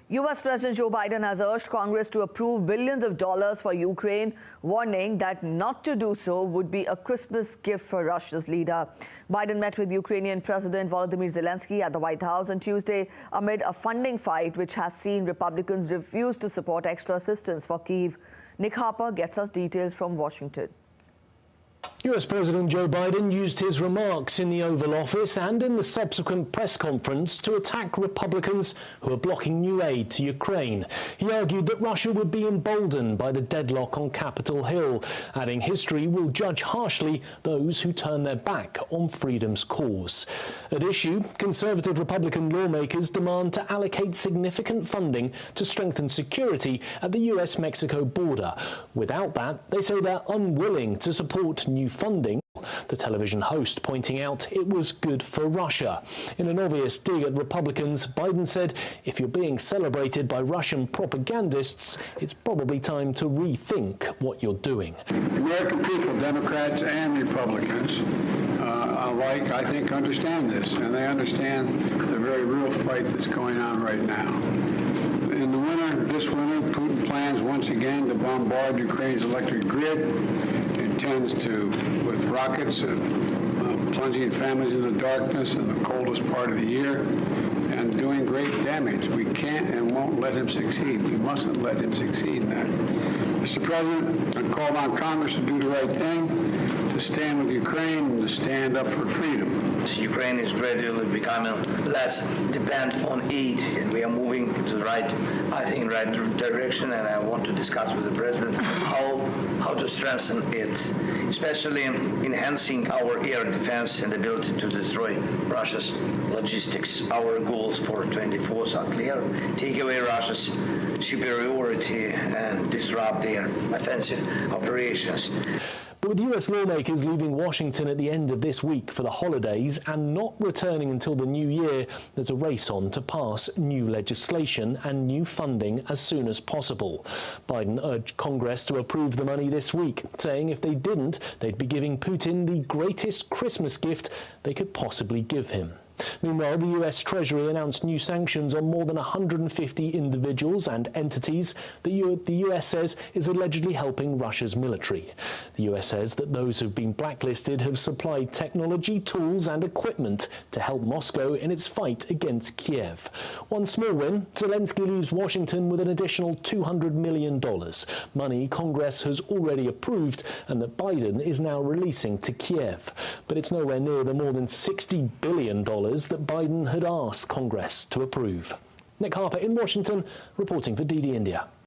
U.S. President Joe Biden has urged Congress to approve billions of dollars for Ukraine, warning that not to do so would be a Christmas gift for Russia's leader. Biden met with Ukrainian President Volodymyr Zelenskyy at the White House on Tuesday amid a funding fight which has seen Republicans refuse to support extra assistance for Kyiv. Nick Harper gets us details from Washington. US President Joe Biden used his remarks in the Oval Office and in the subsequent press conference to attack Republicans who are blocking new aid to Ukraine. He argued that Russia would be emboldened by the deadlock on Capitol Hill, adding history will judge harshly those who turn their back on freedom's cause. At issue, conservative Republican lawmakers demand to allocate significant funding to strengthen security at the US-Mexico border. Without that, they say they're unwilling to support new funding, the television host pointing out it was good for Russia. In an obvious dig at Republicans, Biden said, if you're being celebrated by Russian propagandists, it's probably time to rethink what you're doing. The American people, Democrats and Republicans alike, I think, understand this, and they understand the very real fight that's going on right now. In the winter, this winter, Putin plans once again to bombard Ukraine's electric grid. Intends to, with rockets, plunging families into darkness in the coldest part of the year and doing great damage. We can't and won't let him succeed. We mustn't let him succeed in that. Mr. President, I called on Congress to do the right thing, to stand with Ukraine and to stand up for freedom. Ukraine is gradually becoming less dependent on aid, and we are moving to the right, I think, right direction, and I want to discuss with the President how to strengthen it, especially in enhancing our air defense and ability to destroy Russia's logistics. Our goals for 24 are clear: take away Russia's superiority and disrupt their offensive operations. But with US lawmakers leaving Washington at the end of this week for the holidays and not returning until the new year, there's a race on to pass new legislation and new funding as soon as possible. Biden urged Congress to approve the money this week, saying if they didn't, they'd be giving Putin the greatest Christmas gift they could possibly give him. Meanwhile, the US Treasury announced new sanctions on more than 150 individuals and entities that the US says is allegedly helping Russia's military. The US says that those who've been blacklisted have supplied technology, tools and equipment to help Moscow in its fight against Kiev. One small win, Zelenskyy leaves Washington with an additional $200 million, money Congress has already approved and that Biden is now releasing to Kiev. But it's nowhere near the more than $60 billion that Biden had asked Congress to approve. Nick Harper in Washington, reporting for DD India.